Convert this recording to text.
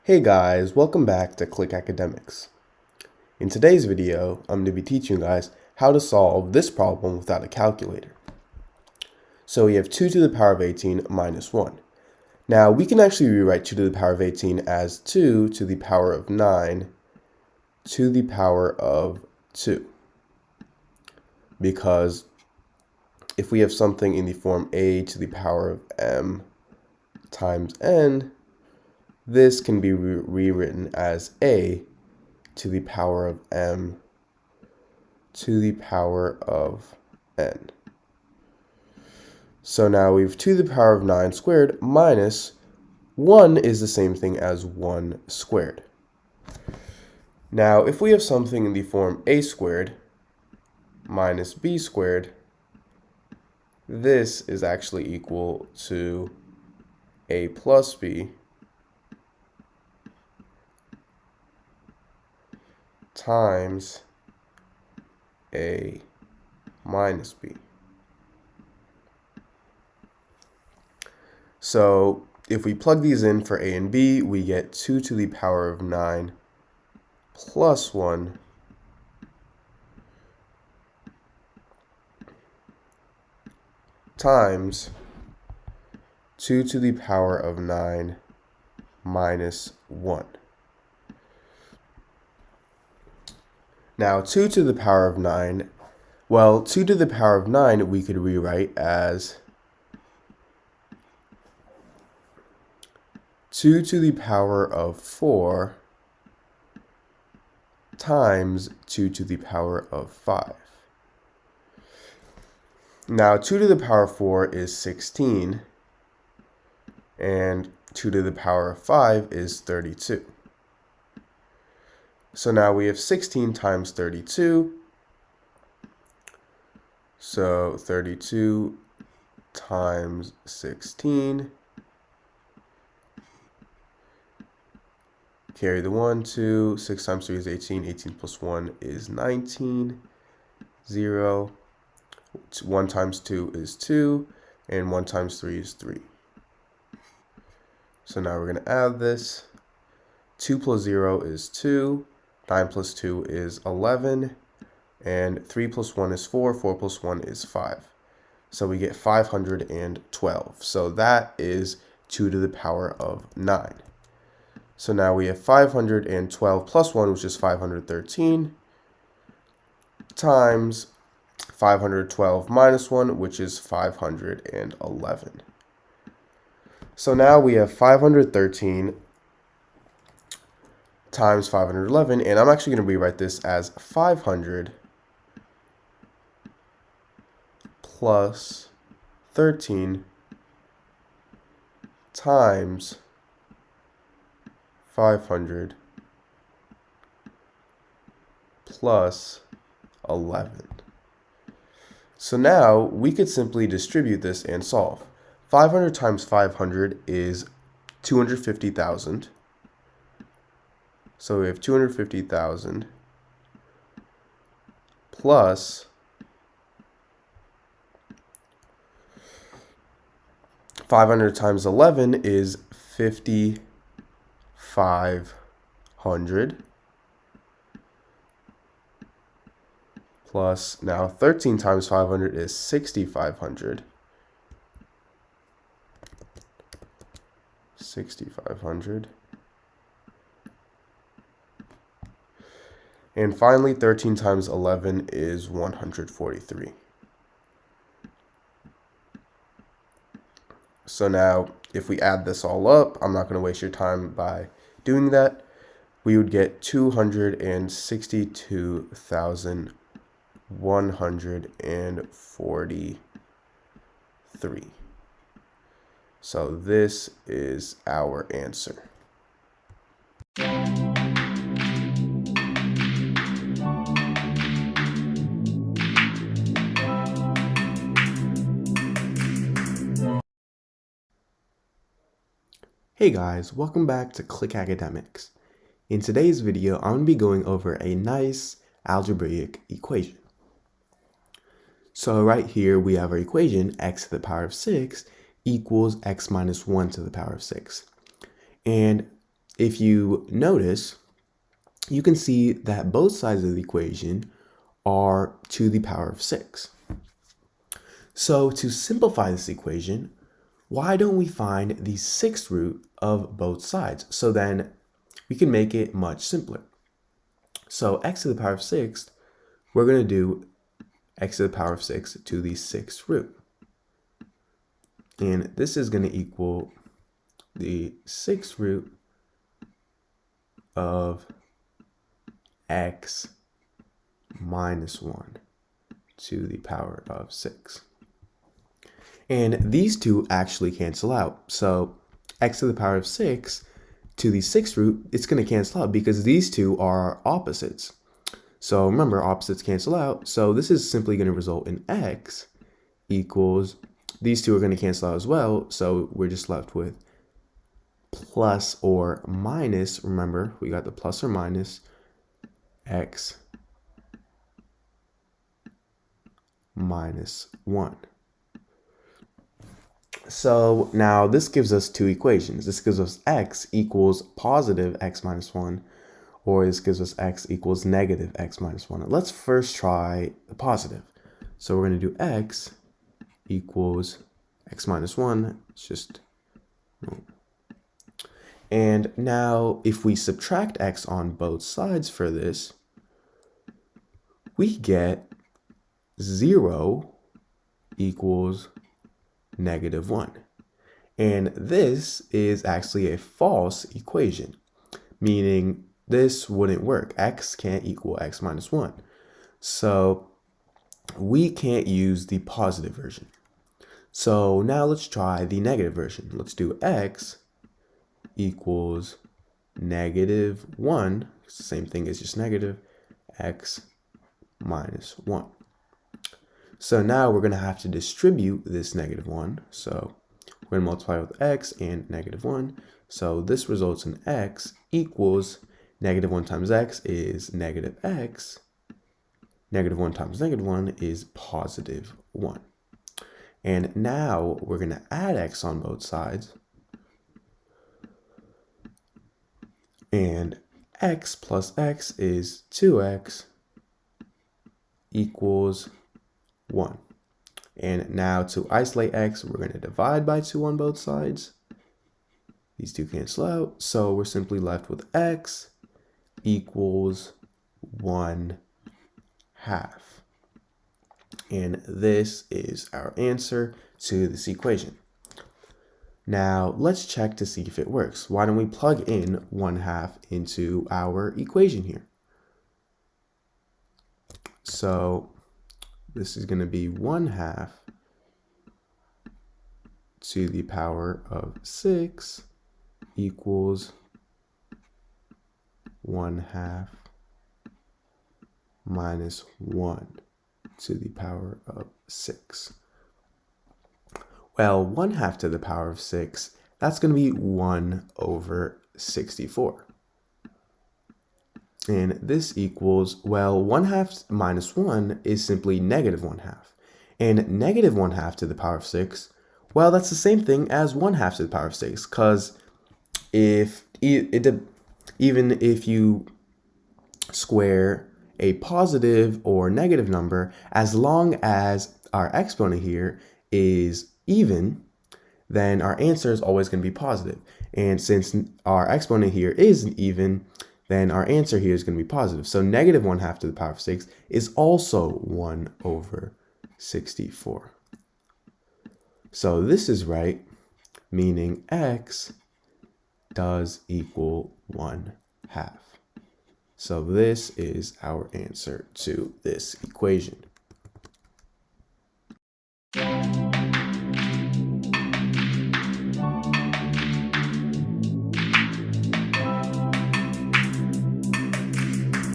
Hey guys, welcome back to Click Academics. In today's video, I'm going to be teaching you guys how to solve this problem without a calculator. So we have 2 to the power of 18 minus 1. Now we can actually rewrite 2 to the power of 18 as 2 to the power of 9 to the power of 2. Because if we have something in the form a to the power of m times n, this can be rewritten as a to the power of m to the power of n. So now we have 2 to the power of 9 squared minus 1 is the same thing as 1 squared. Now if we have something in the form a squared minus b squared, this is actually equal to a plus b times a minus b. So if we plug these in for a and b, we get 2 to the power of 9 plus 1 times 2 to the power of 9 minus 1. Now 2 to the power of 9, well, 2 to the power of 9 we could rewrite as 2 to the power of 4 times 2 to the power of 5. Now 2 to the power of 4 is 16, and 2 to the power of 5 is 32. So now we have 16 times 32. So 32 times 16. Carry the 1, 2. 6 times 3 is 18. 18 plus 1 is 19. 0. 1 times 2 is 2. And 1 times 3 is 3. So now we're going to add this. 2 plus 0 is 2. 9 plus 2 is 11, and 3 plus 1 is 4, 4 plus 1 is 5. So we get 512. So that is 2 to the power of 9. So now we have 512 plus 1, which is 513, times 512 minus 1, which is 511. So now we have 513 times 511, and I'm actually going to rewrite this as 500 plus 13 times 500 plus 11. So now we could simply distribute this and solve. 500 times 500 is 250,000. So we have 250,000 plus 500 times 11 is 5,500 plus now 13 times 500 is 6,500. 6,500. And finally, 13 times 11 is 143. So now, if we add this all up, I'm not going to waste your time by doing that. We would get 262,143. So this is our answer. Hey guys, welcome back to Click Academics. In today's video, I'm going to be going over a nice algebraic equation. So right here we have our equation, x to the power of 6 equals x minus 1 to the power of 6. And if you notice, you can see that both sides of the equation are to the power of 6. So to simplify this equation, why don't we find the 6th root of both sides? So then we can make it much simpler. So x to the power of 6, we're going to do x to the power of 6 to the 6th root. And this is going to equal the 6th root of x minus 1 to the power of 6. And these two actually cancel out. So x to the power of 6 to the 6th root, it's going to cancel out because these two are opposites. So remember, opposites cancel out. So this is simply going to result in x equals, these two are going to cancel out as well. So we're just left with plus or minus. Remember, we got the plus or minus x minus 1. So now this gives us two equations. This gives us x equals positive x minus 1, or this gives us x equals negative x minus 1. Let's first try the positive. So we're going to do x equals x minus 1. It's just, and now if we subtract x on both sides for this, we get 0 equals negative 1. And this is actually a false equation, meaning this wouldn't work. X can't equal x minus 1. So we can't use the positive version. So now let's try the negative version. Let's do x equals negative 1. It's the same thing as just negative x minus 1. So now we're going to have to distribute this negative 1. So we're going to multiply with x and negative 1. So this results in x equals negative 1 times x is negative x. Negative 1 times negative 1 is positive 1. And now we're going to add x on both sides. And x plus x is 2x equals 1. And now to isolate x, we're going to divide by 2 on both sides. These two cancel out. So we're simply left with x equals 1/2. And this is our answer to this equation. Now let's check to see if it works. Why don't we plug in 1/2 into our equation here? So this is going to be 1/2 to the power of 6 equals 1/2 minus 1 to the power of 6. Well, 1/2 to the power of 6, that's going to be 1/64. And this equals, well, 1/2 minus 1 is simply negative 1/2. And negative 1/2 to the power of 6, well, that's the same thing as 1/2 to the power of 6, because even if you square a positive or negative number, as long as our exponent here is even, then our answer is always going to be positive. And since our exponent here isn't even, then our answer here is going to be positive. So negative 1/2 to the power of 6 is also 1/64. So this is right, meaning x does equal 1/2. So this is our answer to this equation.